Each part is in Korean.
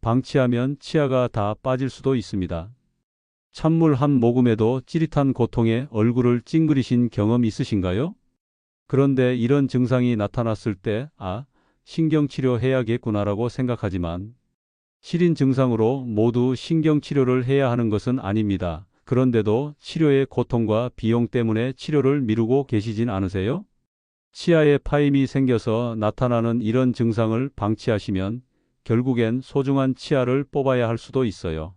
방치하면 치아가 다 빠질 수도 있습니다. 찬물 한 모금에도 찌릿한 고통에 얼굴을 찡그리신 경험 있으신가요? 그런데 이런 증상이 나타났을 때, 신경치료 해야겠구나라고 생각하지만, 시린 증상으로 모두 신경치료를 해야 하는 것은 아닙니다. 그런데도 치료의 고통과 비용 때문에 치료를 미루고 계시진 않으세요? 치아에 파임이 생겨서 나타나는 이런 증상을 방치하시면 결국엔 소중한 치아를 뽑아야 할 수도 있어요.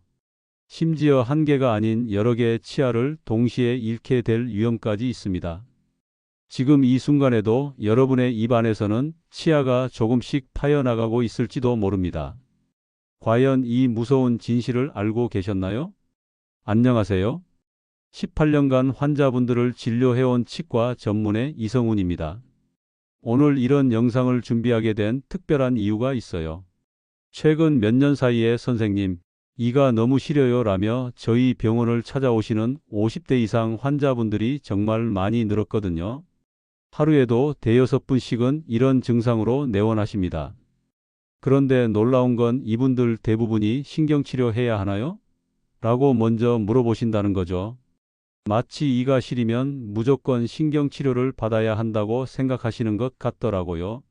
심지어 한 개가 아닌 여러 개의 치아를 동시에 잃게 될 위험까지 있습니다. 지금 이 순간에도 여러분의 입 안에서는 치아가 조금씩 파여나가고 있을지도 모릅니다. 과연 이 무서운 진실을 알고 계셨나요? 안녕하세요. 18년간 환자분들을 진료해온 치과 전문의 이성훈입니다. 오늘 이런 영상을 준비하게 된 특별한 이유가 있어요. 최근 몇 년 사이에 선생님, 이가 너무 시려요 라며 저희 병원을 찾아오시는 50대 이상 환자분들이 정말 많이 늘었거든요. 하루에도 대여섯 분씩은 이런 증상으로 내원하십니다. 그런데 놀라운 건 이분들 대부분이 신경치료 해야 하나요? 라고 먼저 물어보신다는 거죠. 마치 이가 시리면 무조건 신경치료를 받아야 한다고 생각하시는 것 같더라고요.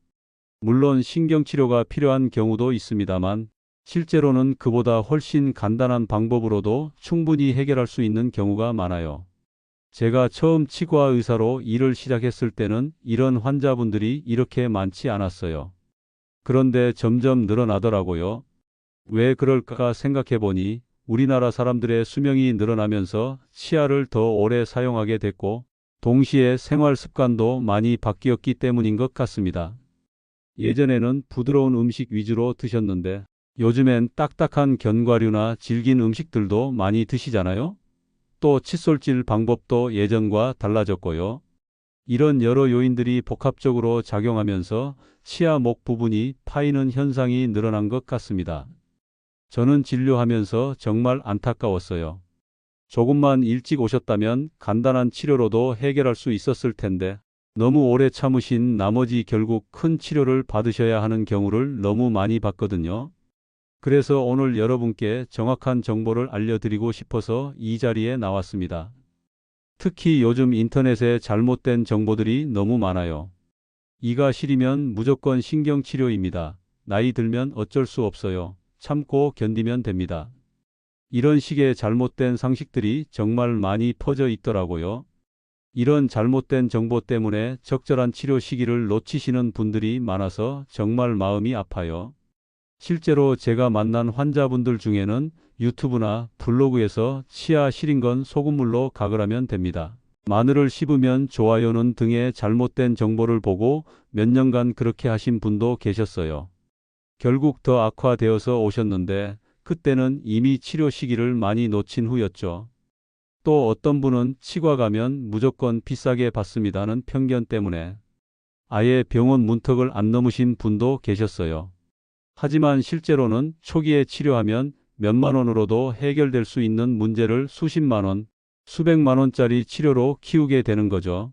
물론 신경치료가 필요한 경우도 있습니다만 실제로는 그보다 훨씬 간단한 방법으로도 충분히 해결할 수 있는 경우가 많아요. 제가 처음 치과 의사로 일을 시작했을 때는 이런 환자분들이 이렇게 많지 않았어요. 그런데 점점 늘어나더라고요. 왜 그럴까 생각해 보니 우리나라 사람들의 수명이 늘어나면서 치아를 더 오래 사용하게 됐고 동시에 생활 습관도 많이 바뀌었기 때문인 것 같습니다. 예전에는 부드러운 음식 위주로 드셨는데 요즘엔 딱딱한 견과류나 질긴 음식들도 많이 드시잖아요? 또 칫솔질 방법도 예전과 달라졌고요. 이런 여러 요인들이 복합적으로 작용하면서 치아 목 부분이 파이는 현상이 늘어난 것 같습니다. 저는 진료하면서 정말 안타까웠어요. 조금만 일찍 오셨다면 간단한 치료로도 해결할 수 있었을 텐데 너무 오래 참으신 나머지 결국 큰 치료를 받으셔야 하는 경우를 너무 많이 봤거든요. 그래서 오늘 여러분께 정확한 정보를 알려드리고 싶어서 이 자리에 나왔습니다. 특히 요즘 인터넷에 잘못된 정보들이 너무 많아요. 이가 시리면 무조건 신경치료입니다. 나이 들면 어쩔 수 없어요. 참고 견디면 됩니다. 이런 식의 잘못된 상식들이 정말 많이 퍼져 있더라고요. 이런 잘못된 정보 때문에 적절한 치료 시기를 놓치시는 분들이 많아서 정말 마음이 아파요. 실제로 제가 만난 환자분들 중에는 유튜브나 블로그에서 치아 시린 건 소금물로 가글하면 됩니다. 마늘을 씹으면 좋아요는 등의 잘못된 정보를 보고 몇 년간 그렇게 하신 분도 계셨어요. 결국 더 악화되어서 오셨는데 그때는 이미 치료 시기를 많이 놓친 후였죠. 또 어떤 분은 치과 가면 무조건 비싸게 받습니다는 편견 때문에 아예 병원 문턱을 안 넘으신 분도 계셨어요. 하지만 실제로는 초기에 치료하면 몇만 원으로도 해결될 수 있는 문제를 수십만 원, 수백만 원짜리 치료로 키우게 되는 거죠.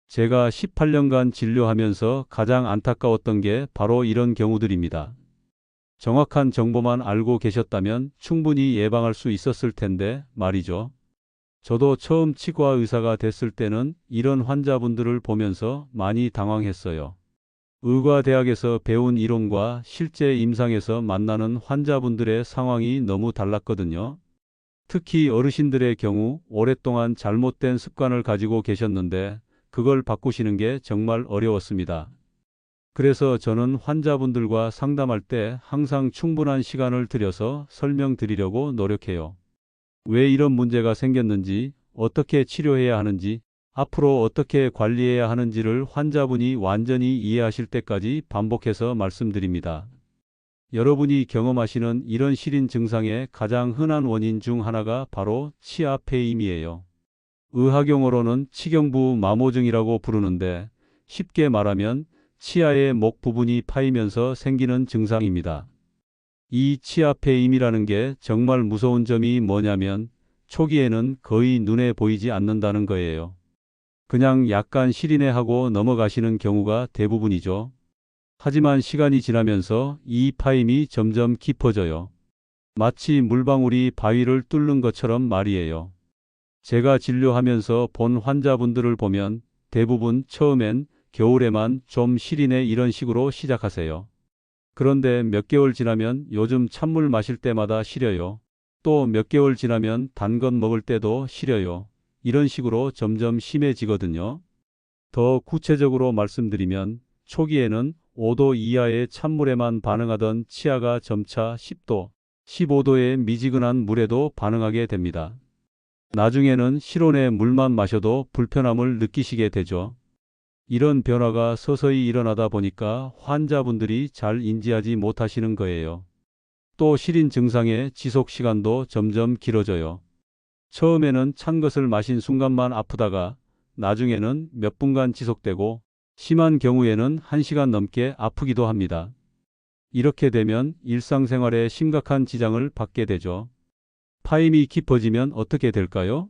제가 18년간 진료하면서 가장 안타까웠던 게 바로 이런 경우들입니다. 정확한 정보만 알고 계셨다면 충분히 예방할 수 있었을 텐데 말이죠. 저도 처음 치과 의사가 됐을 때는 이런 환자분들을 보면서 많이 당황했어요. 의과대학에서 배운 이론과 실제 임상에서 만나는 환자분들의 상황이 너무 달랐거든요. 특히 어르신들의 경우 오랫동안 잘못된 습관을 가지고 계셨는데 그걸 바꾸시는 게 정말 어려웠습니다. 그래서 저는 환자분들과 상담할 때 항상 충분한 시간을 들여서 설명드리려고 노력해요. 왜 이런 문제가 생겼는지, 어떻게 치료해야 하는지, 앞으로 어떻게 관리해야 하는지를 환자분이 완전히 이해하실 때까지 반복해서 말씀드립니다. 여러분이 경험하시는 이런 시린 증상의 가장 흔한 원인 중 하나가 바로 치아 페임이에요. 의학용어로는 치경부 마모증이라고 부르는데 쉽게 말하면 치아의 목 부분이 파이면서 생기는 증상입니다. 이 치아 페임이라는 게 정말 무서운 점이 뭐냐면 초기에는 거의 눈에 보이지 않는다는 거예요. 그냥 약간 시리네 하고 넘어가시는 경우가 대부분이죠. 하지만 시간이 지나면서 이 파임이 점점 깊어져요. 마치 물방울이 바위를 뚫는 것처럼 말이에요. 제가 진료하면서 본 환자분들을 보면 대부분 처음엔 겨울에만 좀 시리네 이런 식으로 시작하세요. 그런데 몇 개월 지나면 요즘 찬물 마실 때마다 시려요. 또 몇 개월 지나면 단 것 먹을 때도 시려요. 이런 식으로 점점 심해지거든요. 더 구체적으로 말씀드리면 초기에는 5도 이하의 찬물에만 반응하던 치아가 점차 10도, 15도의 미지근한 물에도 반응하게 됩니다. 나중에는 실온의 물만 마셔도 불편함을 느끼시게 되죠. 이런 변화가 서서히 일어나다 보니까 환자분들이 잘 인지하지 못하시는 거예요. 또 시린 증상의 지속 시간도 점점 길어져요. 처음에는 찬 것을 마신 순간만 아프다가 나중에는 몇 분간 지속되고 심한 경우에는 1시간 넘게 아프기도 합니다. 이렇게 되면 일상생활에 심각한 지장을 받게 되죠. 파임이 깊어지면 어떻게 될까요?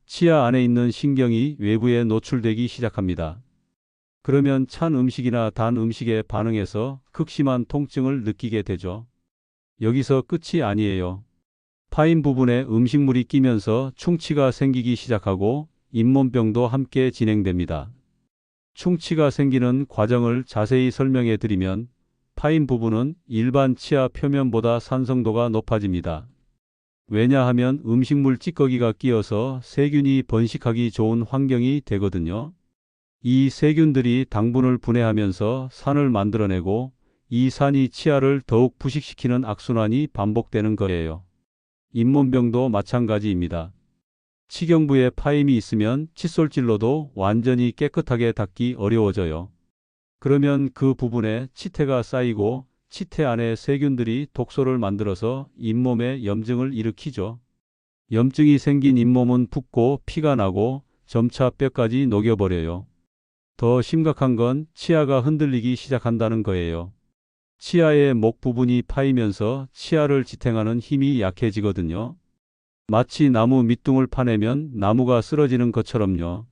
치아 안에 있는 신경이 외부에 노출되기 시작합니다. 그러면 찬 음식이나 단 음식에 반응해서 극심한 통증을 느끼게 되죠. 여기서 끝이 아니에요. 파임 부분에 음식물이 끼면서 충치가 생기기 시작하고 잇몸병도 함께 진행됩니다. 충치가 생기는 과정을 자세히 설명해 드리면 파임 부분은 일반 치아 표면보다 산성도가 높아집니다. 왜냐하면 음식물 찌꺼기가 끼어서 세균이 번식하기 좋은 환경이 되거든요. 이 세균들이 당분을 분해하면서 산을 만들어내고 이 산이 치아를 더욱 부식시키는 악순환이 반복되는 거예요. 잇몸병도 마찬가지입니다. 치경부에 파임이 있으면 칫솔질로도 완전히 깨끗하게 닦기 어려워져요. 그러면 그 부분에 치태가 쌓이고 치태 안에 세균들이 독소를 만들어서 잇몸에 염증을 일으키죠. 염증이 생긴 잇몸은 붓고 피가 나고 점차 뼈까지 녹여버려요. 더 심각한 건 치아가 흔들리기 시작한다는 거예요. 치아의 목 부분이 파이면서 치아를 지탱하는 힘이 약해지거든요. 마치 나무 밑둥을 파내면 나무가 쓰러지는 것처럼요.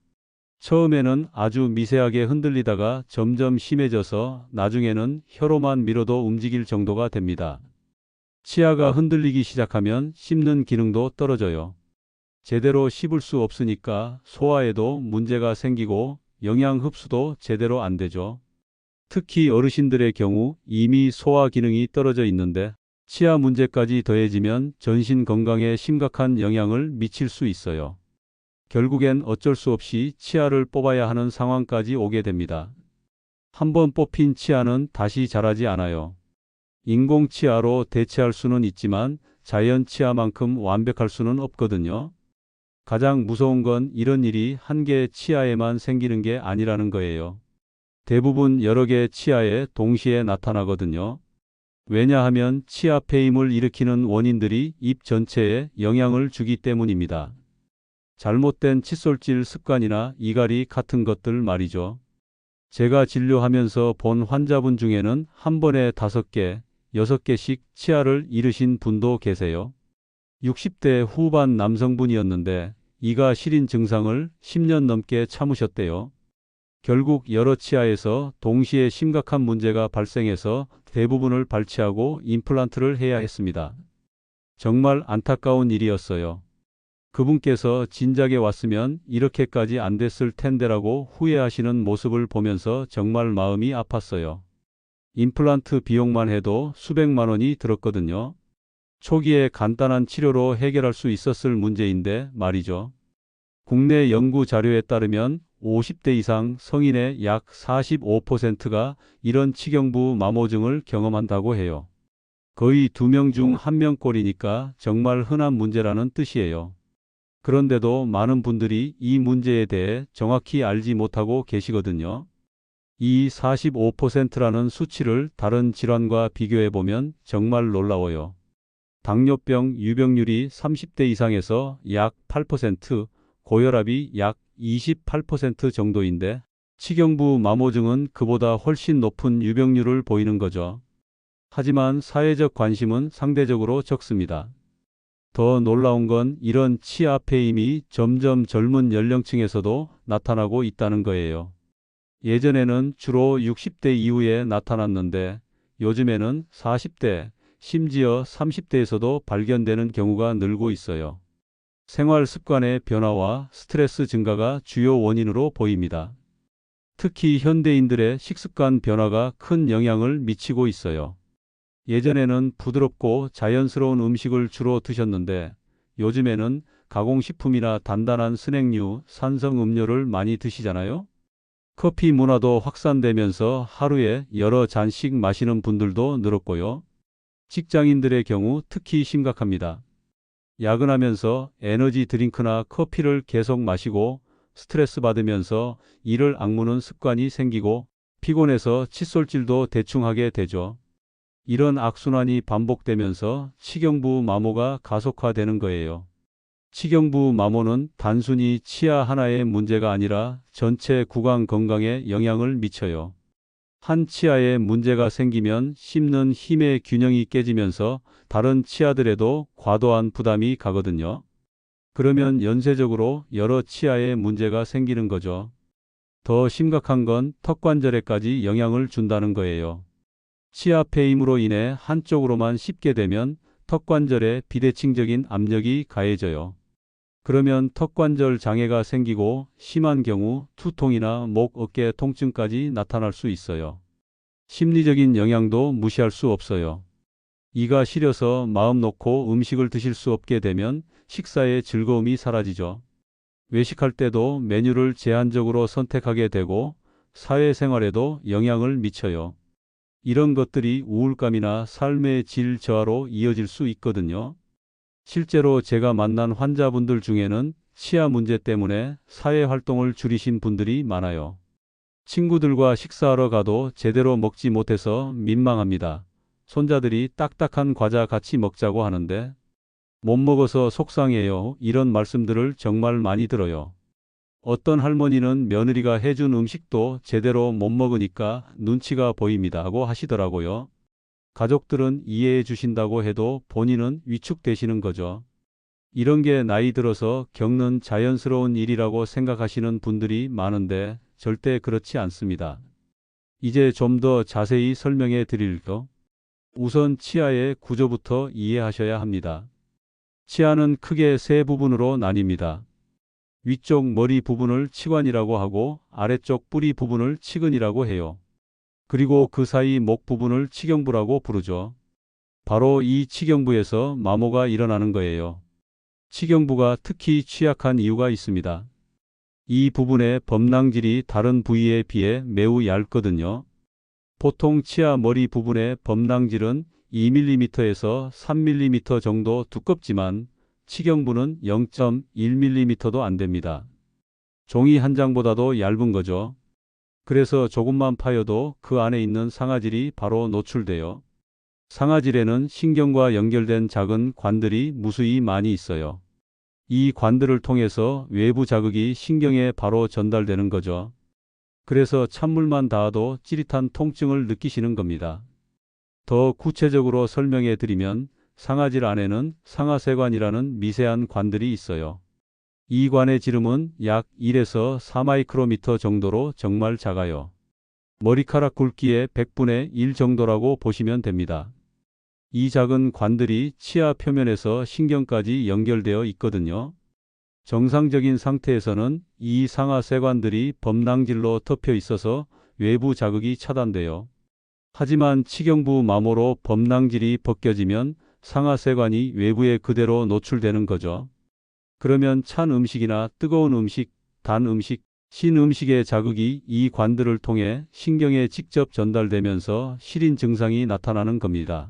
처음에는 아주 미세하게 흔들리다가 점점 심해져서 나중에는 혀로만 밀어도 움직일 정도가 됩니다. 치아가 흔들리기 시작하면 씹는 기능도 떨어져요. 제대로 씹을 수 없으니까 소화에도 문제가 생기고 영양 흡수도 제대로 안 되죠. 특히 어르신들의 경우 이미 소화 기능이 떨어져 있는데 치아 문제까지 더해지면 전신 건강에 심각한 영향을 미칠 수 있어요. 결국엔 어쩔 수 없이 치아를 뽑아야 하는 상황까지 오게 됩니다. 한번 뽑힌 치아는 다시 자라지 않아요. 인공 치아로 대체할 수는 있지만 자연 치아만큼 완벽할 수는 없거든요. 가장 무서운 건 이런 일이 한 개의 치아에만 생기는 게 아니라는 거예요. 대부분 여러 개의 치아에 동시에 나타나거든요. 왜냐하면 치아 패임을 일으키는 원인들이 입 전체에 영향을 주기 때문입니다. 잘못된 칫솔질 습관이나 이갈이 같은 것들 말이죠. 제가 진료하면서 본 환자분 중에는 한 번에 5개, 6개씩 치아를 잃으신 분도 계세요. 60대 후반 남성분이었는데 이가 시린 증상을 10년 넘게 참으셨대요. 결국 여러 치아에서 동시에 심각한 문제가 발생해서 대부분을 발치하고 임플란트를 해야 했습니다. 정말 안타까운 일이었어요. 그분께서 진작에 왔으면 이렇게까지 안 됐을 텐데라고 후회하시는 모습을 보면서 정말 마음이 아팠어요. 임플란트 비용만 해도 수백만 원이 들었거든요. 초기에 간단한 치료로 해결할 수 있었을 문제인데 말이죠. 국내 연구 자료에 따르면 50대 이상 성인의 약 45%가 이런 치경부 마모증을 경험한다고 해요. 거의 2명 중 1명꼴이니까 정말 흔한 문제라는 뜻이에요. 그런데도 많은 분들이 이 문제에 대해 정확히 알지 못하고 계시거든요. 이 45%라는 수치를 다른 질환과 비교해 보면 정말 놀라워요. 당뇨병 유병률이 30대 이상에서 약 8%, 고혈압이 약 28% 정도인데 치경부 마모증은 그보다 훨씬 높은 유병률을 보이는 거죠. 하지만 사회적 관심은 상대적으로 적습니다. 더 놀라운 건 이런 치아 패임이 점점 젊은 연령층에서도 나타나고 있다는 거예요. 예전에는 주로 60대 이후에 나타났는데 요즘에는 40대, 심지어 30대에서도 발견되는 경우가 늘고 있어요. 생활 습관의 변화와 스트레스 증가가 주요 원인으로 보입니다. 특히 현대인들의 식습관 변화가 큰 영향을 미치고 있어요. 예전에는 부드럽고 자연스러운 음식을 주로 드셨는데 요즘에는 가공식품이나 단단한 스낵류, 산성 음료를 많이 드시잖아요. 커피 문화도 확산되면서 하루에 여러 잔씩 마시는 분들도 늘었고요. 직장인들의 경우 특히 심각합니다. 야근하면서 에너지 드링크나 커피를 계속 마시고 스트레스 받으면서 이를 악무는 습관이 생기고 피곤해서 칫솔질도 대충 하게 되죠. 이런 악순환이 반복되면서 치경부 마모가 가속화되는 거예요. 치경부 마모는 단순히 치아 하나의 문제가 아니라 전체 구강 건강에 영향을 미쳐요. 한 치아에 문제가 생기면 씹는 힘의 균형이 깨지면서 다른 치아들에도 과도한 부담이 가거든요. 그러면 연쇄적으로 여러 치아에 문제가 생기는 거죠. 더 심각한 건 턱관절에까지 영향을 준다는 거예요. 치아 폐임으로 인해 한쪽으로만 씹게 되면 턱관절에 비대칭적인 압력이 가해져요. 그러면 턱관절 장애가 생기고 심한 경우 두통이나 목, 어깨 통증까지 나타날 수 있어요. 심리적인 영향도 무시할 수 없어요. 이가 시려서 마음 놓고 음식을 드실 수 없게 되면 식사의 즐거움이 사라지죠. 외식할 때도 메뉴를 제한적으로 선택하게 되고 사회생활에도 영향을 미쳐요. 이런 것들이 우울감이나 삶의 질 저하로 이어질 수 있거든요. 실제로 제가 만난 환자분들 중에는 치아 문제 때문에 사회 활동을 줄이신 분들이 많아요. 친구들과 식사하러 가도 제대로 먹지 못해서 민망합니다. 손자들이 딱딱한 과자 같이 먹자고 하는데 못 먹어서 속상해요. 이런 말씀들을 정말 많이 들어요. 어떤 할머니는 며느리가 해준 음식도 제대로 못 먹으니까 눈치가 보입니다 하고 하시더라고요. 가족들은 이해해 주신다고 해도 본인은 위축되시는 거죠. 이런 게 나이 들어서 겪는 자연스러운 일이라고 생각하시는 분들이 많은데 절대 그렇지 않습니다. 이제 좀 더 자세히 설명해 드릴게요. 우선 치아의 구조부터 이해하셔야 합니다. 치아는 크게 세 부분으로 나뉩니다. 위쪽 머리 부분을 치관이라고 하고 아래쪽 뿌리 부분을 치근이라고 해요. 그리고 그 사이 목 부분을 치경부라고 부르죠. 바로 이 치경부에서 마모가 일어나는 거예요. 치경부가 특히 취약한 이유가 있습니다. 이 부분의 범낭질이 다른 부위에 비해 매우 얇거든요. 보통 치아 머리 부분의 범낭질은 2mm에서 3mm 정도 두껍지만 치경부는 0.1mm도 안 됩니다. 종이 한 장보다도 얇은 거죠. 그래서 조금만 파여도 그 안에 있는 상아질이 바로 노출돼요. 상아질에는 신경과 연결된 작은 관들이 무수히 많이 있어요. 이 관들을 통해서 외부 자극이 신경에 바로 전달되는 거죠. 그래서 찬물만 닿아도 찌릿한 통증을 느끼시는 겁니다. 더 구체적으로 설명해 드리면 상아질 안에는 상아세관이라는 미세한 관들이 있어요. 이 관의 지름은 약 1에서 4마이크로미터 정도로 정말 작아요. 머리카락 굵기의 100분의 1 정도라고 보시면 됩니다. 이 작은 관들이 치아 표면에서 신경까지 연결되어 있거든요. 정상적인 상태에서는 이 상하세관들이 범낭질로 덮여 있어서 외부 자극이 차단돼요. 하지만 치경부 마모로 범낭질이 벗겨지면 상하세관이 외부에 그대로 노출되는 거죠. 그러면 찬 음식이나 뜨거운 음식, 단 음식, 신 음식의 자극이 이 관들을 통해 신경에 직접 전달되면서 시린 증상이 나타나는 겁니다.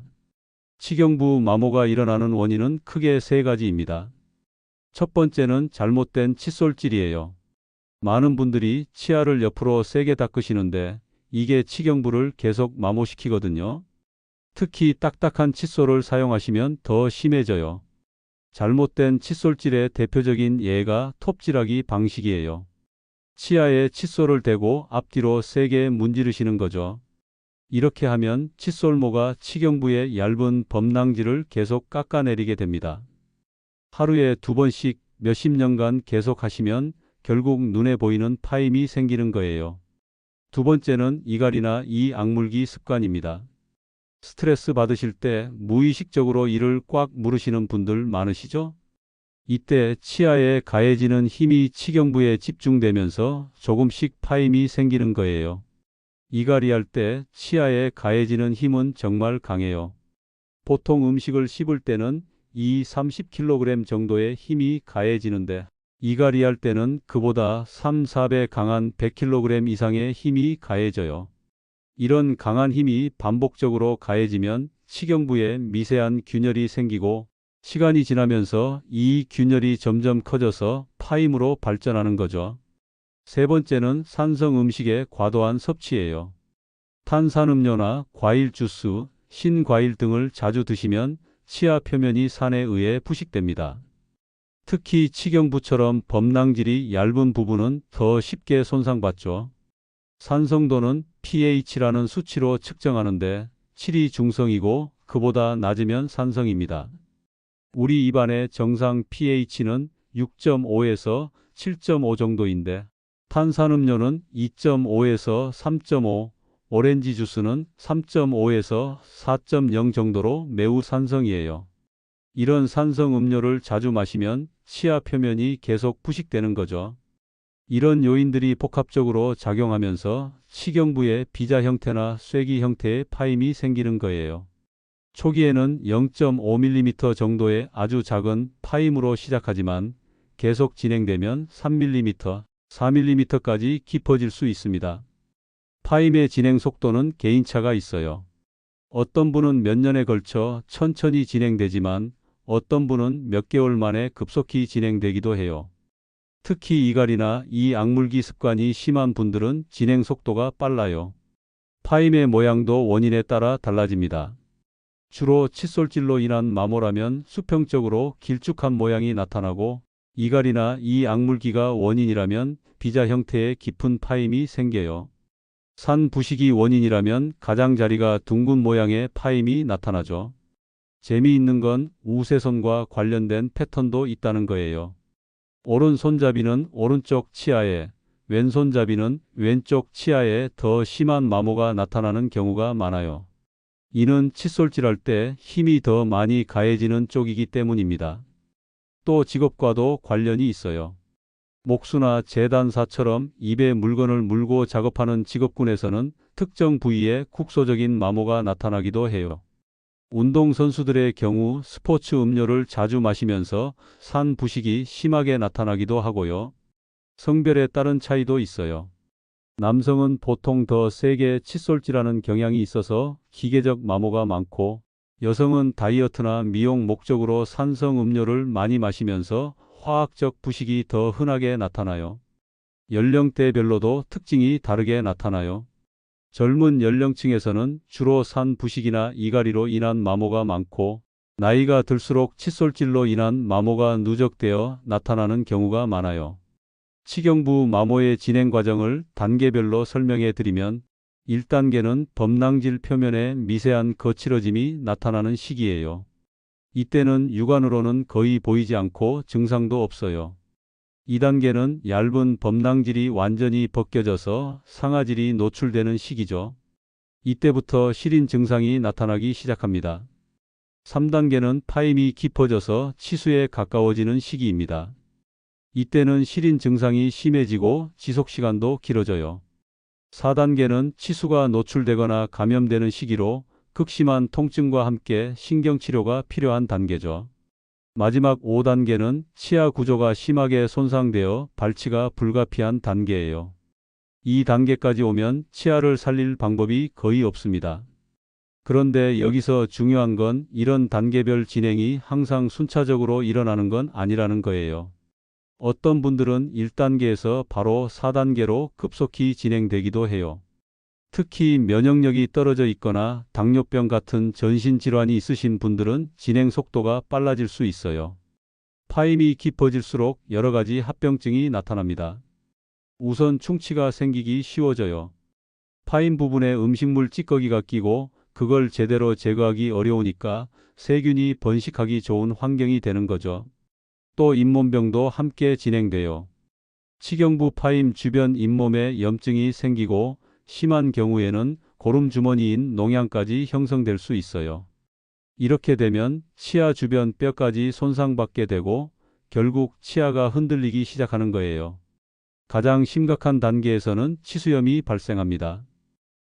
치경부 마모가 일어나는 원인은 크게 세 가지입니다. 첫 번째는 잘못된 칫솔질이에요. 많은 분들이 치아를 옆으로 세게 닦으시는데 이게 치경부를 계속 마모시키거든요. 특히 딱딱한 칫솔을 사용하시면 더 심해져요. 잘못된 칫솔질의 대표적인 예가 톱질하기 방식이에요. 치아에 칫솔을 대고 앞뒤로 세게 문지르시는 거죠. 이렇게 하면 칫솔모가 치경부의 얇은 범낭질을 계속 깎아내리게 됩니다. 하루에 2번씩 몇십 년간 계속 하시면 결국 눈에 보이는 파임이 생기는 거예요. 두 번째는 이갈이나 이 악물기 습관입니다. 스트레스 받으실 때 무의식적으로 이를 꽉 물으시는 분들 많으시죠? 이때 치아에 가해지는 힘이 치경부에 집중되면서 조금씩 파임이 생기는 거예요. 이갈이 할 때 치아에 가해지는 힘은 정말 강해요. 보통 음식을 씹을 때는 30kg 정도의 힘이 가해지는데 이갈이 할 때는 그보다 3-4배 강한 100kg 이상의 힘이 가해져요. 이런 강한 힘이 반복적으로 가해지면 치경부에 미세한 균열이 생기고 시간이 지나면서 이 균열이 점점 커져서 파임으로 발전하는 거죠. 세 번째는 산성 음식의 과도한 섭취예요. 탄산음료나 과일 주스, 신과일 등을 자주 드시면 치아 표면이 산에 의해 부식됩니다. 특히 치경부처럼 범낭질이 얇은 부분은 더 쉽게 손상받죠. 산성도는 pH라는 수치로 측정하는데 7이 중성이고 그보다 낮으면 산성입니다. 우리 입안의 정상 pH는 6.5에서 7.5 정도인데 탄산음료는 2.5에서 3.5, 오렌지 주스는 3.5에서 4.0 정도로 매우 산성이에요. 이런 산성 음료를 자주 마시면 치아 표면이 계속 부식되는 거죠. 이런 요인들이 복합적으로 작용하면서 치경부에 비자 형태나 쐐기 형태의 파임이 생기는 거예요. 초기에는 0.5mm 정도의 아주 작은 파임으로 시작하지만 계속 진행되면 3mm, 4mm까지 깊어질 수 있습니다. 파임의 진행 속도는 개인차가 있어요. 어떤 분은 몇 년에 걸쳐 천천히 진행되지만 어떤 분은 몇 개월 만에 급속히 진행되기도 해요. 특히 이갈이나 이 악물기 습관이 심한 분들은 진행 속도가 빨라요. 파임의 모양도 원인에 따라 달라집니다. 주로 칫솔질로 인한 마모라면 수평적으로 길쭉한 모양이 나타나고 이갈이나 이 악물기가 원인이라면 비자 형태의 깊은 파임이 생겨요. 산 부식이 원인이라면 가장자리가 둥근 모양의 파임이 나타나죠. 재미있는 건 우세손과 관련된 패턴도 있다는 거예요. 오른손잡이는 오른쪽 치아에, 왼손잡이는 왼쪽 치아에 더 심한 마모가 나타나는 경우가 많아요. 이는 칫솔질할 때 힘이 더 많이 가해지는 쪽이기 때문입니다. 또 직업과도 관련이 있어요. 목수나 재단사처럼 입에 물건을 물고 작업하는 직업군에서는 특정 부위에 국소적인 마모가 나타나기도 해요. 운동선수들의 경우 스포츠 음료를 자주 마시면서 산 부식이 심하게 나타나기도 하고요. 성별에 따른 차이도 있어요. 남성은 보통 더 세게 칫솔질하는 경향이 있어서 기계적 마모가 많고 여성은 다이어트나 미용 목적으로 산성 음료를 많이 마시면서 화학적 부식이 더 흔하게 나타나요. 연령대별로도 특징이 다르게 나타나요. 젊은 연령층에서는 주로 산 부식이나 이갈이로 인한 마모가 많고 나이가 들수록 칫솔질로 인한 마모가 누적되어 나타나는 경우가 많아요. 치경부 마모의 진행 과정을 단계별로 설명해 드리면 1단계는 범낭질 표면에 미세한 거칠어짐이 나타나는 시기예요. 이때는 육안으로는 거의 보이지 않고 증상도 없어요. 2단계는 얇은 범낭질이 완전히 벗겨져서 상아질이 노출되는 시기죠. 이때부터 시린 증상이 나타나기 시작합니다. 3단계는 파임이 깊어져서 치수에 가까워지는 시기입니다. 이때는 시린 증상이 심해지고 지속시간도 길어져요. 4단계는 치수가 노출되거나 감염되는 시기로 극심한 통증과 함께 신경치료가 필요한 단계죠. 마지막 5단계는 치아 구조가 심하게 손상되어 발치가 불가피한 단계예요. 이 단계까지 오면 치아를 살릴 방법이 거의 없습니다. 그런데 여기서 중요한 건 이런 단계별 진행이 항상 순차적으로 일어나는 건 아니라는 거예요. 어떤 분들은 1단계에서 바로 4단계로 급속히 진행되기도 해요. 특히 면역력이 떨어져 있거나 당뇨병 같은 전신질환이 있으신 분들은 진행 속도가 빨라질 수 있어요. 파임이 깊어질수록 여러 가지 합병증이 나타납니다. 우선 충치가 생기기 쉬워져요. 파임 부분에 음식물 찌꺼기가 끼고 그걸 제대로 제거하기 어려우니까 세균이 번식하기 좋은 환경이 되는 거죠. 또 잇몸병도 함께 진행돼요. 치경부 파임 주변 잇몸에 염증이 생기고 심한 경우에는 고름 주머니인 농양까지 형성될 수 있어요. 이렇게 되면 치아 주변 뼈까지 손상받게 되고 결국 치아가 흔들리기 시작하는 거예요. 가장 심각한 단계에서는 치수염이 발생합니다.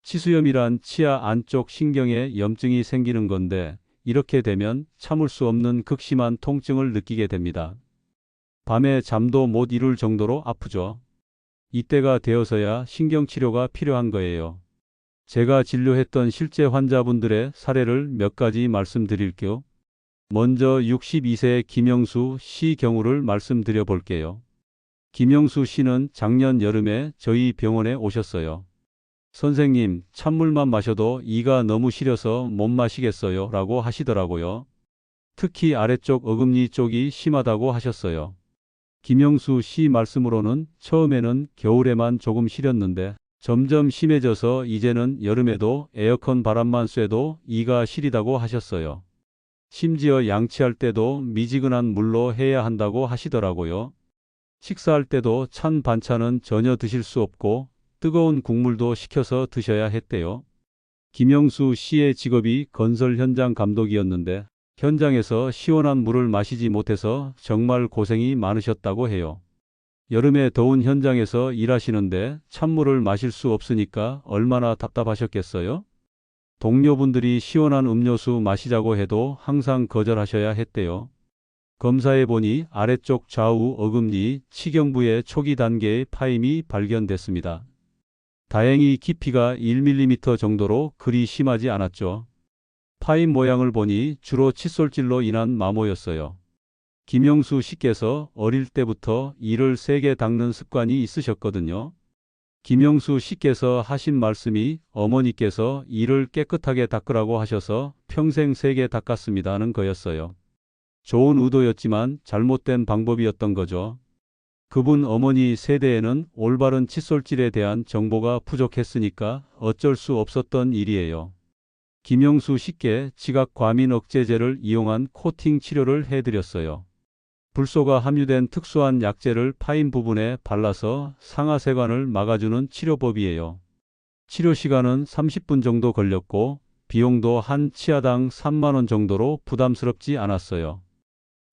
치수염이란 치아 안쪽 신경에 염증이 생기는 건데 이렇게 되면 참을 수 없는 극심한 통증을 느끼게 됩니다. 밤에 잠도 못 이룰 정도로 아프죠. 이때가 되어서야 신경치료가 필요한 거예요. 제가 진료했던 실제 환자분들의 사례를 몇 가지 말씀드릴게요. 먼저 62세 김영수 씨 경우를 말씀드려 볼게요. 김영수 씨는 작년 여름에 저희 병원에 오셨어요. 선생님, 찬물만 마셔도 이가 너무 시려서 못 마시겠어요 라고 하시더라고요. 특히 아래쪽 어금니 쪽이 심하다고 하셨어요. 김영수 씨 말씀으로는 처음에는 겨울에만 조금 시렸는데 점점 심해져서 이제는 여름에도 에어컨 바람만 쐬도 이가 시리다고 하셨어요. 심지어 양치할 때도 미지근한 물로 해야 한다고 하시더라고요. 식사할 때도 찬 반찬은 전혀 드실 수 없고 뜨거운 국물도 식혀서 드셔야 했대요. 김영수 씨의 직업이 건설 현장 감독이었는데 현장에서 시원한 물을 마시지 못해서 정말 고생이 많으셨다고 해요. 여름에 더운 현장에서 일하시는데 찬물을 마실 수 없으니까 얼마나 답답하셨겠어요? 동료분들이 시원한 음료수 마시자고 해도 항상 거절하셔야 했대요. 검사해 보니 아래쪽 좌우 어금니 치경부의 초기 단계의 파임이 발견됐습니다. 다행히 깊이가 1mm 정도로 그리 심하지 않았죠. 파임 모양을 보니 주로 칫솔질로 인한 마모였어요. 김영수 씨께서 어릴 때부터 이를 세게 닦는 습관이 있으셨거든요. 김영수 씨께서 하신 말씀이 어머니께서 이를 깨끗하게 닦으라고 하셔서 평생 세게 닦았습니다는 거였어요. 좋은 의도였지만 잘못된 방법이었던 거죠. 그분 어머니 세대에는 올바른 칫솔질에 대한 정보가 부족했으니까 어쩔 수 없었던 일이에요. 김영수 씨께 지각 과민 억제제를 이용한 코팅 치료를 해드렸어요. 불소가 함유된 특수한 약재를 파인 부분에 발라서 상하세관을 막아주는 치료법이에요. 치료 시간은 30분 정도 걸렸고 비용도 한 치아당 3만 원 정도로 부담스럽지 않았어요.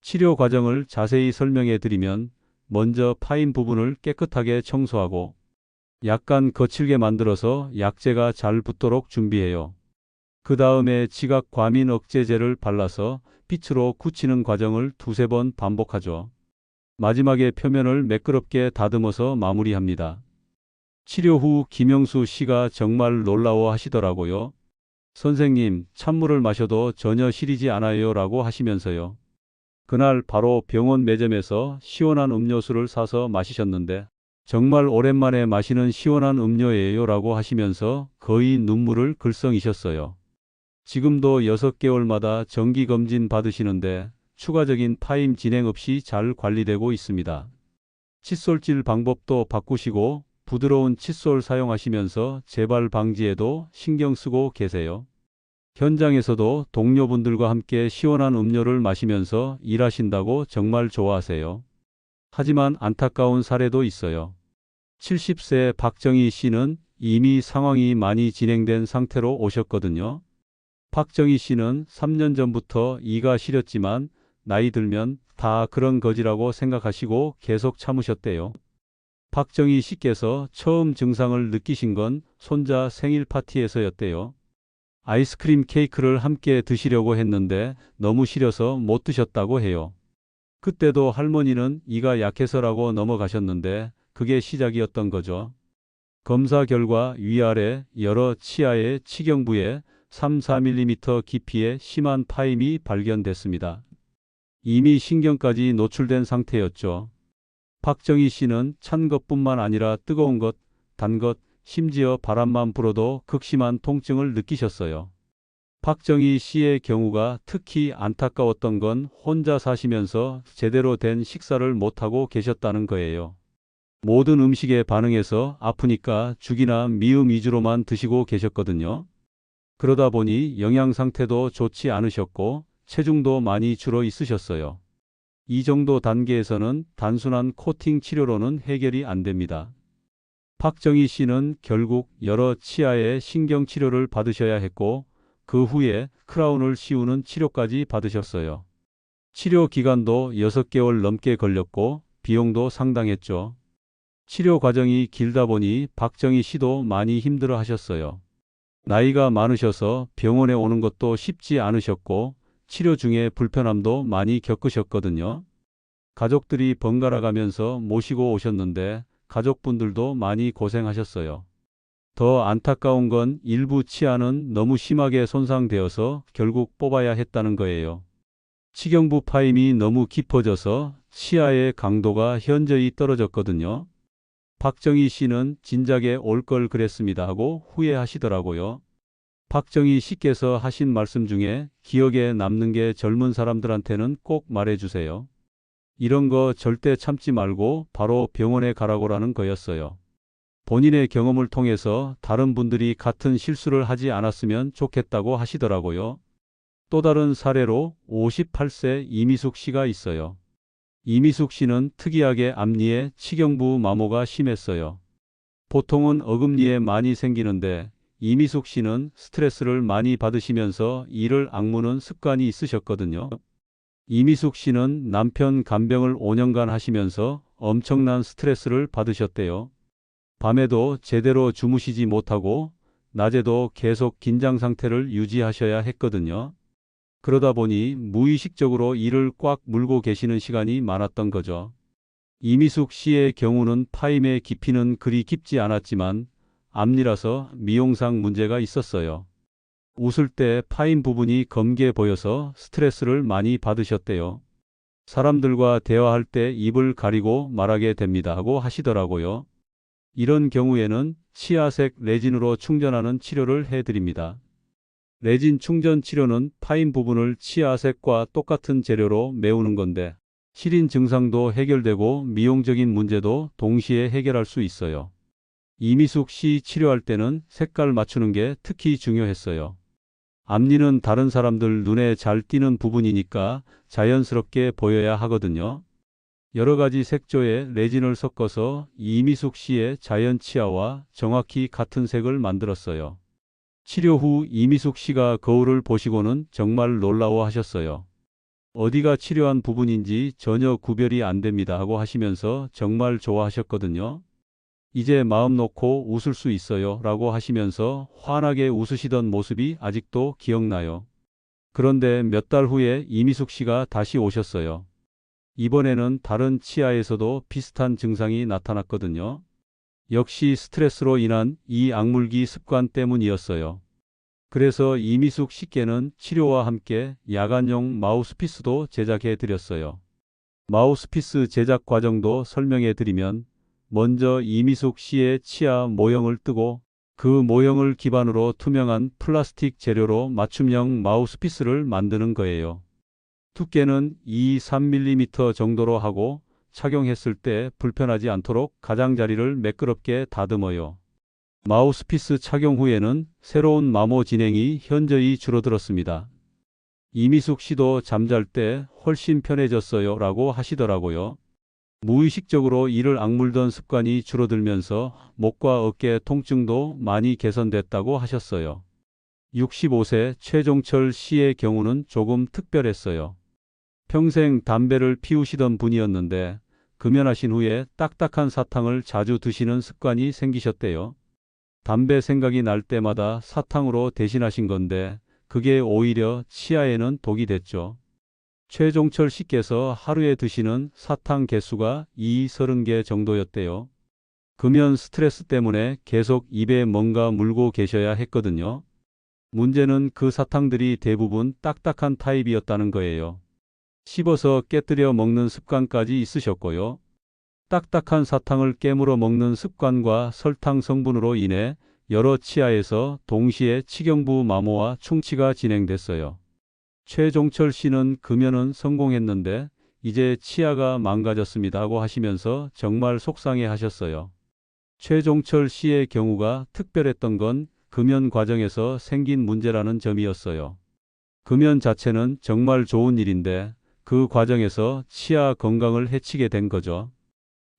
치료 과정을 자세히 설명해 드리면 먼저 파인 부분을 깨끗하게 청소하고 약간 거칠게 만들어서 약재가 잘 붙도록 준비해요. 그 다음에 지각 과민 억제제를 발라서 빛으로 굳히는 과정을 두세 번 반복하죠. 마지막에 표면을 매끄럽게 다듬어서 마무리합니다. 치료 후 김영수 씨가 정말 놀라워 하시더라고요. 선생님, 찬물을 마셔도 전혀 시리지 않아요 라고 하시면서요. 그날 바로 병원 매점에서 시원한 음료수를 사서 마시셨는데 정말 오랜만에 마시는 시원한 음료예요 라고 하시면서 거의 눈물을 글썽이셨어요. 지금도 6개월마다 정기검진 받으시는데 추가적인 파임 진행 없이 잘 관리되고 있습니다. 칫솔질 방법도 바꾸시고 부드러운 칫솔 사용하시면서 재발 방지에도 신경 쓰고 계세요. 현장에서도 동료분들과 함께 시원한 음료를 마시면서 일하신다고 정말 좋아하세요. 하지만 안타까운 사례도 있어요. 70세 박정희 씨는 이미 상황이 많이 진행된 상태로 오셨거든요. 박정희 씨는 3년 전부터 이가 시렸지만 나이 들면 다 그런 거지라고 생각하시고 계속 참으셨대요. 박정희 씨께서 처음 증상을 느끼신 건 손자 생일 파티에서였대요. 아이스크림 케이크를 함께 드시려고 했는데 너무 시려서 못 드셨다고 해요. 그때도 할머니는 이가 약해서라고 넘어가셨는데 그게 시작이었던 거죠. 검사 결과 위아래 여러 치아의 치경부에 3-4mm 깊이의 심한 파임이 발견됐습니다. 이미 신경까지 노출된 상태였죠. 박정희 씨는 찬 것뿐만 아니라 뜨거운 것, 단 것, 심지어 바람만 불어도 극심한 통증을 느끼셨어요. 박정희 씨의 경우가 특히 안타까웠던 건 혼자 사시면서 제대로 된 식사를 못하고 계셨다는 거예요. 모든 음식에 반응해서 아프니까 죽이나 미음 위주로만 드시고 계셨거든요. 그러다 보니 영양 상태도 좋지 않으셨고 체중도 많이 줄어 있으셨어요. 이 정도 단계에서는 단순한 코팅 치료로는 해결이 안 됩니다. 박정희 씨는 결국 여러 치아의 신경치료를 받으셔야 했고 그 후에 크라운을 씌우는 치료까지 받으셨어요. 치료 기간도 6개월 넘게 걸렸고 비용도 상당했죠. 치료 과정이 길다 보니 박정희 씨도 많이 힘들어 하셨어요. 나이가 많으셔서 병원에 오는 것도 쉽지 않으셨고 치료 중에 불편함도 많이 겪으셨거든요. 가족들이 번갈아 가면서 모시고 오셨는데 가족분들도 많이 고생하셨어요. 더 안타까운 건 일부 치아는 너무 심하게 손상되어서 결국 뽑아야 했다는 거예요. 치경부 파임이 너무 깊어져서 치아의 강도가 현저히 떨어졌거든요. 박정희 씨는 진작에 올 걸 그랬습니다 하고 후회하시더라고요. 박정희 씨께서 하신 말씀 중에 기억에 남는 게 젊은 사람들한테는 꼭 말해주세요. 이런 거 절대 참지 말고 바로 병원에 가라고라는 거였어요. 본인의 경험을 통해서 다른 분들이 같은 실수를 하지 않았으면 좋겠다고 하시더라고요. 또 다른 사례로 58세 이미숙 씨가 있어요. 이미숙 씨는 특이하게 앞니에 치경부 마모가 심했어요. 보통은 어금니에 많이 생기는데 이미숙 씨는 스트레스를 많이 받으시면서 이를 악무는 습관이 있으셨거든요. 이미숙 씨는 남편 간병을 5년간 하시면서 엄청난 스트레스를 받으셨대요. 밤에도 제대로 주무시지 못하고 낮에도 계속 긴장 상태를 유지하셔야 했거든요. 그러다 보니 무의식적으로 이를 꽉 물고 계시는 시간이 많았던 거죠. 이미숙 씨의 경우는 파임의 깊이는 그리 깊지 않았지만 앞니라서 미용상 문제가 있었어요. 웃을 때 파임 부분이 검게 보여서 스트레스를 많이 받으셨대요. 사람들과 대화할 때 입을 가리고 말하게 됩니다 하고 하시더라고요. 이런 경우에는 치아색 레진으로 충전하는 치료를 해드립니다. 레진 충전 치료는 파임 부분을 치아색과 똑같은 재료로 메우는 건데 시린 증상도 해결되고 미용적인 문제도 동시에 해결할 수 있어요. 이미숙 씨 치료할 때는 색깔 맞추는 게 특히 중요했어요. 앞니는 다른 사람들 눈에 잘 띄는 부분이니까 자연스럽게 보여야 하거든요. 여러 가지 색조의 레진을 섞어서 이미숙 씨의 자연 치아와 정확히 같은 색을 만들었어요. 치료 후 이미숙 씨가 거울을 보시고는 정말 놀라워하셨어요. 어디가 치료한 부분인지 전혀 구별이 안 됩니다 하고 하시면서 정말 좋아하셨거든요. 이제 마음 놓고 웃을 수 있어요 라고 하시면서 환하게 웃으시던 모습이 아직도 기억나요. 그런데 몇 달 후에 이미숙 씨가 다시 오셨어요. 이번에는 다른 치아에서도 비슷한 증상이 나타났거든요. 역시 스트레스로 인한 이 악물기 습관 때문이었어요. 그래서 이미숙 씨께는 치료와 함께 야간용 마우스피스도 제작해 드렸어요. 마우스피스 제작 과정도 설명해 드리면 먼저 이미숙 씨의 치아 모형을 뜨고 그 모형을 기반으로 투명한 플라스틱 재료로 맞춤형 마우스피스를 만드는 거예요. 두께는 2-3mm 정도로 하고 착용했을 때 불편하지 않도록 가장자리를 매끄럽게 다듬어요. 마우스피스 착용 후에는 새로운 마모 진행이 현저히 줄어들었습니다. 이미숙 씨도 잠잘 때 훨씬 편해졌어요 라고 하시더라고요. 무의식적으로 이를 악물던 습관이 줄어들면서 목과 어깨 통증도 많이 개선됐다고 하셨어요. 65세 최종철 씨의 경우는 조금 특별했어요. 평생 담배를 피우시던 분이었는데 금연하신 후에 딱딱한 사탕을 자주 드시는 습관이 생기셨대요. 담배 생각이 날 때마다 사탕으로 대신하신 건데 그게 오히려 치아에는 독이 됐죠. 최종철 씨께서 하루에 드시는 사탕 개수가 30개 정도였대요. 금연 스트레스 때문에 계속 입에 뭔가 물고 계셔야 했거든요. 문제는 그 사탕들이 대부분 딱딱한 타입이었다는 거예요. 씹어서 깨뜨려 먹는 습관까지 있으셨고요. 딱딱한 사탕을 깨물어 먹는 습관과 설탕 성분으로 인해 여러 치아에서 동시에 치경부 마모와 충치가 진행됐어요. 최종철 씨는 금연은 성공했는데 이제 치아가 망가졌습니다 하고 하시면서 정말 속상해 하셨어요. 최종철 씨의 경우가 특별했던 건 금연 과정에서 생긴 문제라는 점이었어요. 금연 자체는 정말 좋은 일인데 그 과정에서 치아 건강을 해치게 된 거죠.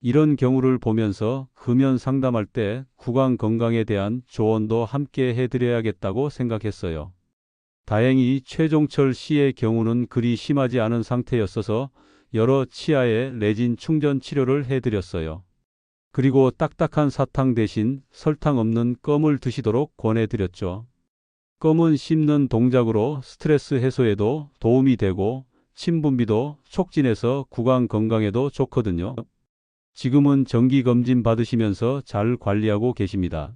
이런 경우를 보면서 금연 상담할 때 구강 건강에 대한 조언도 함께 해드려야겠다고 생각했어요. 다행히 최종철 씨의 경우는 그리 심하지 않은 상태였어서 여러 치아의 레진 충전 치료를 해드렸어요. 그리고 딱딱한 사탕 대신 설탕 없는 껌을 드시도록 권해드렸죠. 껌은 씹는 동작으로 스트레스 해소에도 도움이 되고 침 분비도 촉진해서 구강 건강에도 좋거든요. 지금은 정기검진 받으시면서 잘 관리하고 계십니다.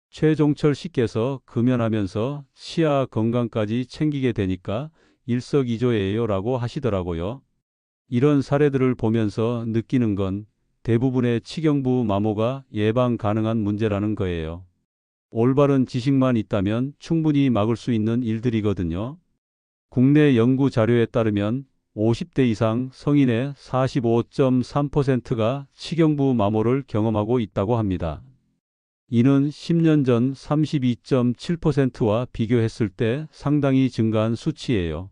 최종철 씨께서 금연하면서 치아 건강까지 챙기게 되니까 일석이조예요 라고 하시더라고요. 이런 사례들을 보면서 느끼는 건 대부분의 치경부 마모가 예방 가능한 문제라는 거예요. 올바른 지식만 있다면 충분히 막을 수 있는 일들이거든요. 국내 연구 자료에 따르면 50대 이상 성인의 45.3%가 치경부 마모를 경험하고 있다고 합니다. 이는 10년 전 32.7%와 비교했을 때 상당히 증가한 수치예요.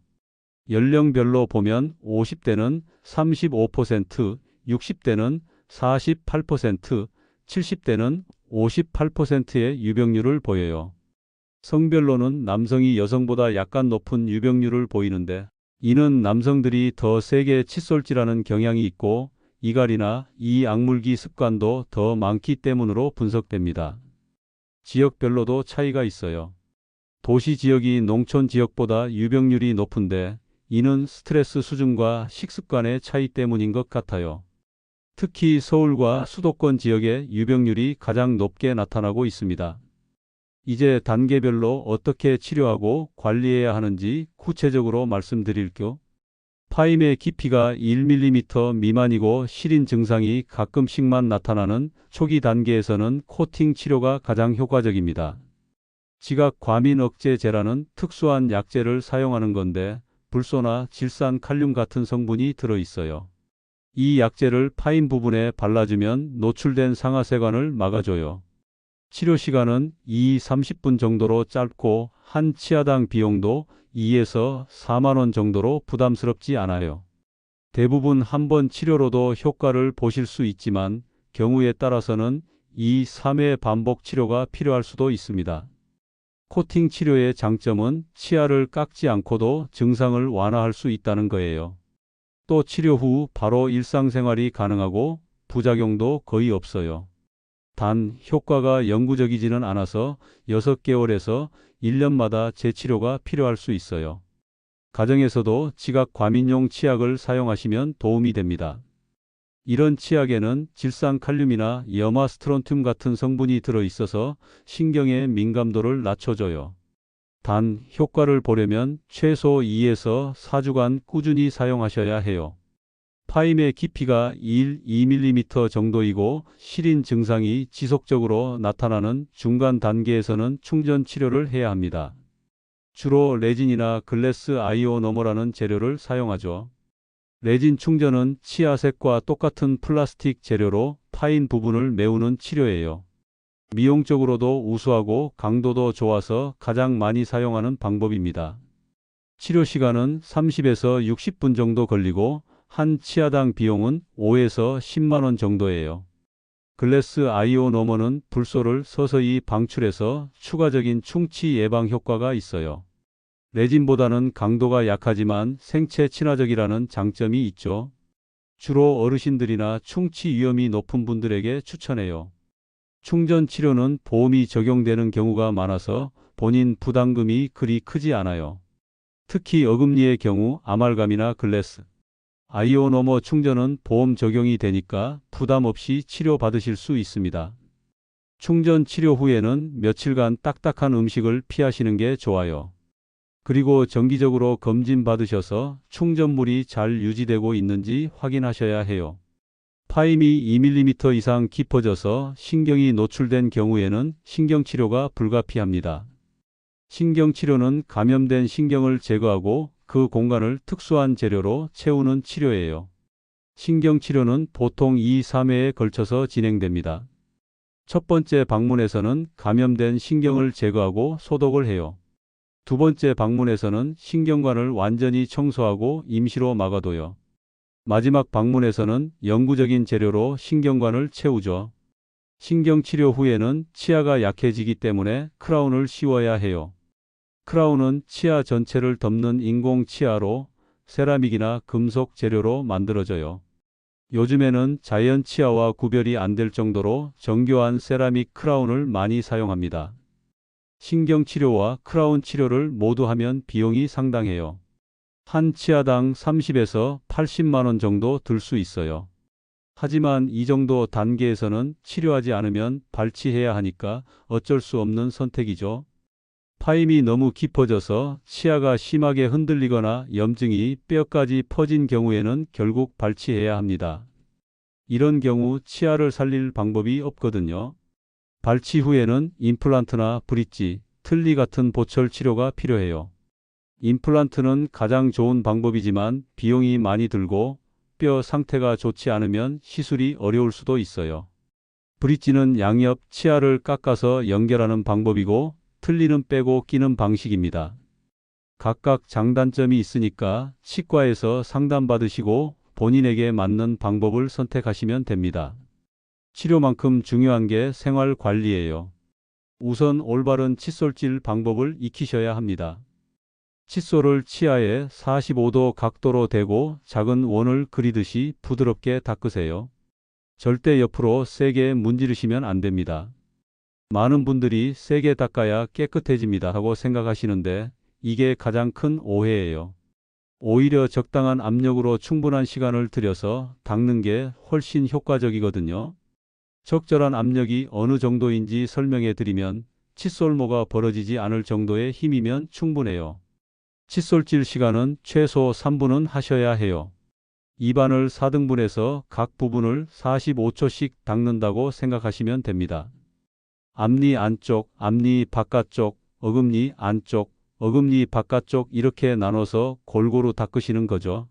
연령별로 보면 50대는 35%, 60대는 48%, 70대는 58%의 유병률을 보여요. 성별로는 남성이 여성보다 약간 높은 유병률을 보이는데 이는 남성들이 더 세게 칫솔질하는 경향이 있고 이갈이나 이 악물기 습관도 더 많기 때문으로 분석됩니다. 지역별로도 차이가 있어요. 도시 지역이 농촌 지역보다 유병률이 높은데 이는 스트레스 수준과 식습관의 차이 때문인 것 같아요. 특히 서울과 수도권 지역의 유병률이 가장 높게 나타나고 있습니다. 이제 단계별로 어떻게 치료하고 관리해야 하는지 구체적으로 말씀드릴게요. 파임의 깊이가 1mm 미만이고 시린 증상이 가끔씩만 나타나는 초기 단계에서는 코팅 치료가 가장 효과적입니다. 지각 과민 억제제라는 특수한 약제를 사용하는 건데 불소나 질산 칼륨 같은 성분이 들어있어요. 이 약제를 파임 부분에 발라주면 노출된 상하세관을 막아줘요. 치료 시간은 2~30분 정도로 짧고 한 치아당 비용도 2에서 4만 원 정도로 부담스럽지 않아요. 대부분 한 번 치료로도 효과를 보실 수 있지만 경우에 따라서는 2~3회 반복 치료가 필요할 수도 있습니다. 코팅 치료의 장점은 치아를 깎지 않고도 증상을 완화할 수 있다는 거예요. 또 치료 후 바로 일상생활이 가능하고 부작용도 거의 없어요. 단 효과가 영구적이지는 않아서 6개월에서 1년마다 재치료가 필요할 수 있어요. 가정에서도 지각 과민용 치약을 사용하시면 도움이 됩니다. 이런 치약에는 질산칼륨이나 염화스트론튬 같은 성분이 들어있어서 신경의 민감도를 낮춰줘요. 단 효과를 보려면 최소 2에서 4주간 꾸준히 사용하셔야 해요. 파임의 깊이가 1~2mm 정도이고 시린 증상이 지속적으로 나타나는 중간 단계에서는 충전 치료를 해야 합니다. 주로 레진이나 글래스 아이오노머라는 재료를 사용하죠. 레진 충전은 치아색과 똑같은 플라스틱 재료로 파인 부분을 메우는 치료예요. 미용적으로도 우수하고 강도도 좋아서 가장 많이 사용하는 방법입니다. 치료 시간은 30에서 60분 정도 걸리고 한 치아당 비용은 5에서 10만 원 정도예요. 글래스 아이오노머는 불소를 서서히 방출해서 추가적인 충치 예방 효과가 있어요. 레진보다는 강도가 약하지만 생체 친화적이라는 장점이 있죠. 주로 어르신들이나 충치 위험이 높은 분들에게 추천해요. 충전 치료는 보험이 적용되는 경우가 많아서 본인 부담금이 그리 크지 않아요. 특히 어금니의 경우 아말감이나 글래스 아이오노머 충전은 보험 적용이 되니까 부담 없이 치료받으실 수 있습니다. 충전 치료 후에는 며칠간 딱딱한 음식을 피하시는 게 좋아요. 그리고 정기적으로 검진 받으셔서 충전물이 잘 유지되고 있는지 확인하셔야 해요. 파임이 2mm 이상 깊어져서 신경이 노출된 경우에는 신경치료가 불가피합니다. 신경치료는 감염된 신경을 제거하고 그 공간을 특수한 재료로 채우는 치료예요. 신경치료는 보통 2~3회에 걸쳐서 진행됩니다. 첫 번째 방문에서는 감염된 신경을 제거하고 소독을 해요. 두 번째 방문에서는 신경관을 완전히 청소하고 임시로 막아둬요. 마지막 방문에서는 영구적인 재료로 신경관을 채우죠. 신경치료 후에는 치아가 약해지기 때문에 크라운을 씌워야 해요. 크라운은 치아 전체를 덮는 인공 치아로 세라믹이나 금속 재료로 만들어져요. 요즘에는 자연 치아와 구별이 안 될 정도로 정교한 세라믹 크라운을 많이 사용합니다. 신경치료와 크라운 치료를 모두 하면 비용이 상당해요. 한 치아당 30에서 80만 원 정도 들 수 있어요. 하지만 이 정도 단계에서는 치료하지 않으면 발치해야 하니까 어쩔 수 없는 선택이죠. 파임이 너무 깊어져서 치아가 심하게 흔들리거나 염증이 뼈까지 퍼진 경우에는 결국 발치해야 합니다. 이런 경우 치아를 살릴 방법이 없거든요. 발치 후에는 임플란트나 브릿지, 틀니 같은 보철 치료가 필요해요. 임플란트는 가장 좋은 방법이지만 비용이 많이 들고 뼈 상태가 좋지 않으면 시술이 어려울 수도 있어요. 브릿지는 양옆 치아를 깎아서 연결하는 방법이고 틀니는 빼고 끼는 방식입니다. 각각 장단점이 있으니까 치과에서 상담받으시고 본인에게 맞는 방법을 선택하시면 됩니다. 치료만큼 중요한 게 생활 관리예요. 우선 올바른 칫솔질 방법을 익히셔야 합니다. 칫솔을 치아에 45도 각도로 대고 작은 원을 그리듯이 부드럽게 닦으세요. 절대 옆으로 세게 문지르시면 안 됩니다. 많은 분들이 세게 닦아야 깨끗해집니다 하고 생각하시는데 이게 가장 큰 오해예요. 오히려 적당한 압력으로 충분한 시간을 들여서 닦는 게 훨씬 효과적이거든요. 적절한 압력이 어느 정도인지 설명해 드리면 칫솔모가 벌어지지 않을 정도의 힘이면 충분해요. 칫솔질 시간은 최소 3분은 하셔야 해요. 입안을 4등분해서 각 부분을 45초씩 닦는다고 생각하시면 됩니다. 앞니 안쪽, 앞니 바깥쪽, 어금니 안쪽, 어금니 바깥쪽 이렇게 나눠서 골고루 닦으시는 거죠.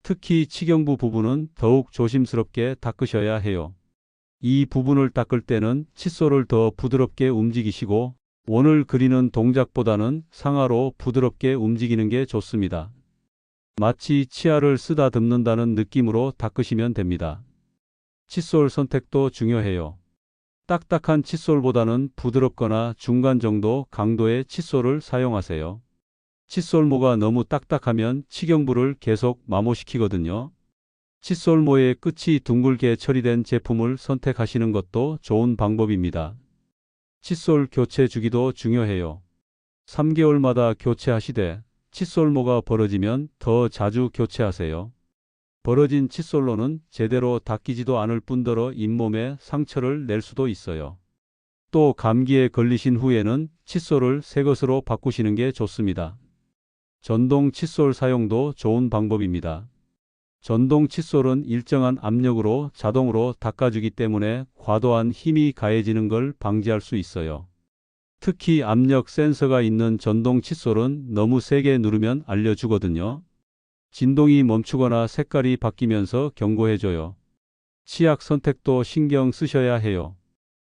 특히 치경부 부분은 더욱 조심스럽게 닦으셔야 해요. 이 부분을 닦을 때는 칫솔을 더 부드럽게 움직이시고 원을 그리는 동작보다는 상하로 부드럽게 움직이는 게 좋습니다. 마치 치아를 쓰다듬는다는 느낌으로 닦으시면 됩니다. 칫솔 선택도 중요해요. 딱딱한 칫솔보다는 부드럽거나 중간 정도 강도의 칫솔을 사용하세요. 칫솔모가 너무 딱딱하면 치경부를 계속 마모시키거든요. 칫솔모의 끝이 둥글게 처리된 제품을 선택하시는 것도 좋은 방법입니다. 칫솔 교체 주기도 중요해요. 3개월마다 교체하시되 칫솔모가 벌어지면 더 자주 교체하세요. 벌어진 칫솔로는 제대로 닦이지도 않을 뿐더러 잇몸에 상처를 낼 수도 있어요. 또 감기에 걸리신 후에는 칫솔을 새 것으로 바꾸시는 게 좋습니다. 전동 칫솔 사용도 좋은 방법입니다. 전동 칫솔은 일정한 압력으로 자동으로 닦아주기 때문에 과도한 힘이 가해지는 걸 방지할 수 있어요. 특히 압력 센서가 있는 전동 칫솔은 너무 세게 누르면 알려주거든요. 진동이 멈추거나 색깔이 바뀌면서 경고해줘요. 치약 선택도 신경 쓰셔야 해요.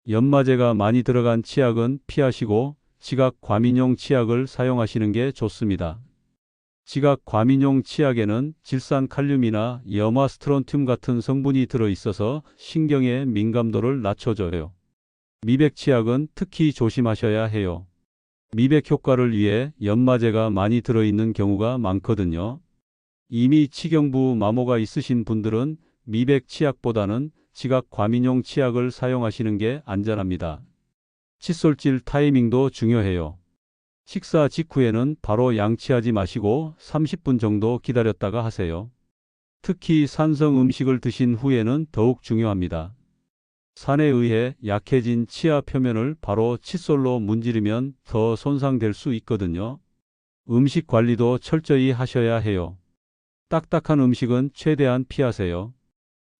연마제가 많이 들어간 치약은 피하시고 지각 과민용 치약을 사용하시는 게 좋습니다. 지각 과민용 치약에는 질산칼륨이나 염화스트론튬 같은 성분이 들어있어서 신경의 민감도를 낮춰줘요. 미백 치약은 특히 조심하셔야 해요. 미백 효과를 위해 연마제가 많이 들어있는 경우가 많거든요. 이미 치경부 마모가 있으신 분들은 미백 치약보다는 지각 과민용 치약을 사용하시는 게 안전합니다. 칫솔질 타이밍도 중요해요. 식사 직후에는 바로 양치하지 마시고 30분 정도 기다렸다가 하세요. 특히 산성 음식을 드신 후에는 더욱 중요합니다. 산에 의해 약해진 치아 표면을 바로 칫솔로 문지르면 더 손상될 수 있거든요. 음식 관리도 철저히 하셔야 해요. 딱딱한 음식은 최대한 피하세요.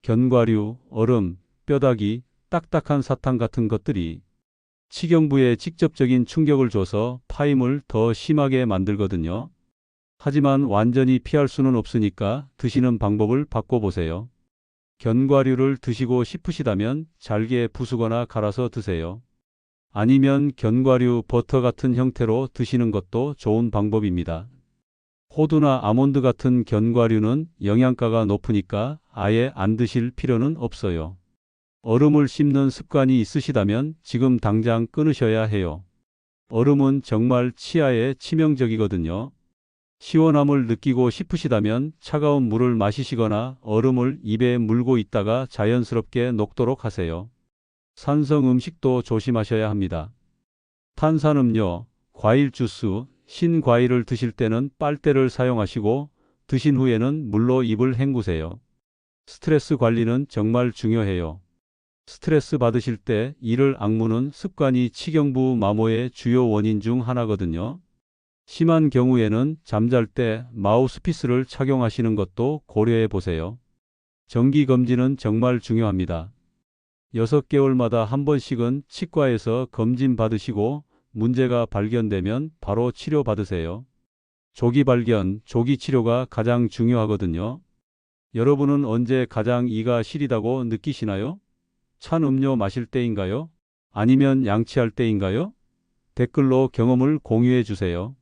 견과류, 얼음, 뼈다귀, 딱딱한 사탕 같은 것들이 치경부에 직접적인 충격을 줘서 파임을 더 심하게 만들거든요. 하지만 완전히 피할 수는 없으니까 드시는 방법을 바꿔보세요. 견과류를 드시고 싶으시다면 잘게 부수거나 갈아서 드세요. 아니면 견과류 버터 같은 형태로 드시는 것도 좋은 방법입니다. 호두나 아몬드 같은 견과류는 영양가가 높으니까 아예 안 드실 필요는 없어요. 얼음을 씹는 습관이 있으시다면 지금 당장 끊으셔야 해요. 얼음은 정말 치아에 치명적이거든요. 시원함을 느끼고 싶으시다면 차가운 물을 마시시거나 얼음을 입에 물고 있다가 자연스럽게 녹도록 하세요. 산성 음식도 조심하셔야 합니다. 탄산음료, 과일 주스, 신과일을 드실 때는 빨대를 사용하시고 드신 후에는 물로 입을 헹구세요. 스트레스 관리는 정말 중요해요. 스트레스 받으실 때 이를 악무는 습관이 치경부 마모의 주요 원인 중 하나거든요. 심한 경우에는 잠잘 때 마우스피스를 착용하시는 것도 고려해 보세요. 정기검진은 정말 중요합니다. 6개월마다 한 번씩은 치과에서 검진 받으시고 문제가 발견되면 바로 치료받으세요. 조기 발견, 조기 치료가 가장 중요하거든요. 여러분은 언제 가장 이가 시리다고 느끼시나요? 찬 음료 마실 때인가요? 아니면 양치할 때인가요? 댓글로 경험을 공유해 주세요.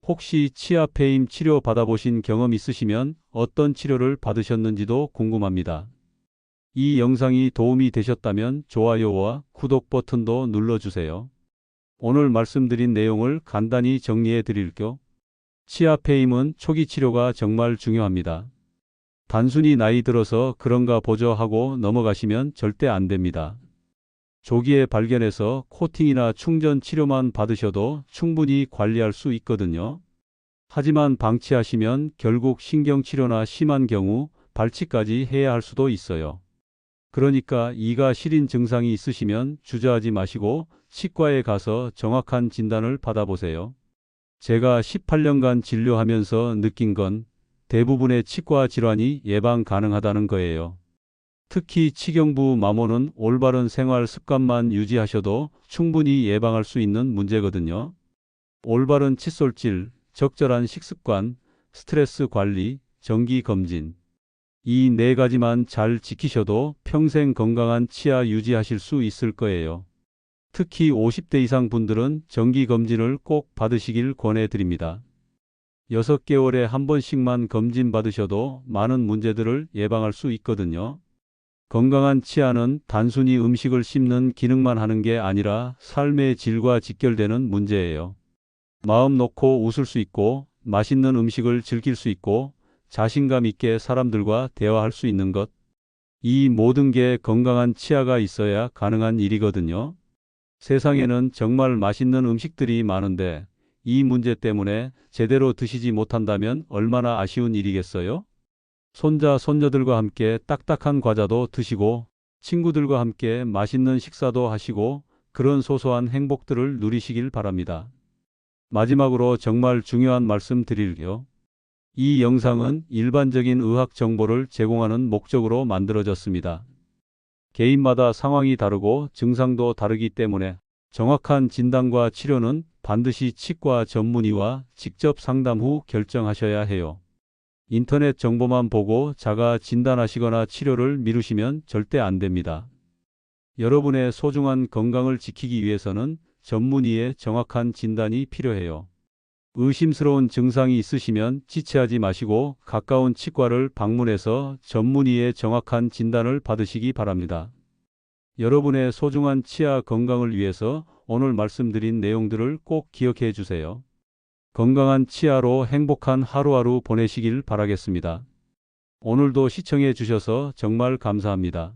혹시 치아 페임 치료 받아보신 경험 있으시면 어떤 치료를 받으셨는지도 궁금합니다. 이 영상이 도움이 되셨다면 좋아요와 구독 버튼도 눌러주세요. 오늘 말씀드린 내용을 간단히 정리해 드릴게요. 치아 페임은 초기 치료가 정말 중요합니다. 단순히 나이 들어서 그런가 보죠 하고 넘어가시면 절대 안 됩니다. 조기에 발견해서 코팅이나 충전 치료만 받으셔도 충분히 관리할 수 있거든요. 하지만 방치하시면 결국 신경치료나 심한 경우 발치까지 해야 할 수도 있어요. 그러니까 이가 시린 증상이 있으시면 주저하지 마시고 치과에 가서 정확한 진단을 받아보세요. 제가 18년간 진료하면서 느낀 건 대부분의 치과 질환이 예방 가능하다는 거예요. 특히 치경부 마모는 올바른 생활 습관만 유지하셔도 충분히 예방할 수 있는 문제거든요. 올바른 칫솔질, 적절한 식습관, 스트레스 관리, 정기 검진. 이 4가지만 잘 지키셔도 평생 건강한 치아 유지하실 수 있을 거예요. 특히 50대 이상 분들은 정기 검진을 꼭 받으시길 권해드립니다. 6개월에 한 번씩만 검진 받으셔도 많은 문제들을 예방할 수 있거든요. 건강한 치아는 단순히 음식을 씹는 기능만 하는 게 아니라 삶의 질과 직결되는 문제예요. 마음 놓고 웃을 수 있고, 맛있는 음식을 즐길 수 있고, 자신감 있게 사람들과 대화할 수 있는 것. 이 모든 게 건강한 치아가 있어야 가능한 일이거든요. 세상에는 정말 맛있는 음식들이 많은데 이 문제 때문에 제대로 드시지 못한다면 얼마나 아쉬운 일이겠어요? 손자, 손녀들과 함께 딱딱한 과자도 드시고 친구들과 함께 맛있는 식사도 하시고 그런 소소한 행복들을 누리시길 바랍니다. 마지막으로 정말 중요한 말씀 드릴게요. 이 영상은 일반적인 의학 정보를 제공하는 목적으로 만들어졌습니다. 개인마다 상황이 다르고 증상도 다르기 때문에 정확한 진단과 치료는 반드시 치과 전문의와 직접 상담 후 결정하셔야 해요. 인터넷 정보만 보고 자가 진단하시거나 치료를 미루시면 절대 안 됩니다. 여러분의 소중한 건강을 지키기 위해서는 전문의의 정확한 진단이 필요해요. 의심스러운 증상이 있으시면 지체하지 마시고 가까운 치과를 방문해서 전문의의 정확한 진단을 받으시기 바랍니다. 여러분의 소중한 치아 건강을 위해서 오늘 말씀드린 내용들을 꼭 기억해 주세요. 건강한 치아로 행복한 하루하루 보내시길 바라겠습니다. 오늘도 시청해 주셔서 정말 감사합니다.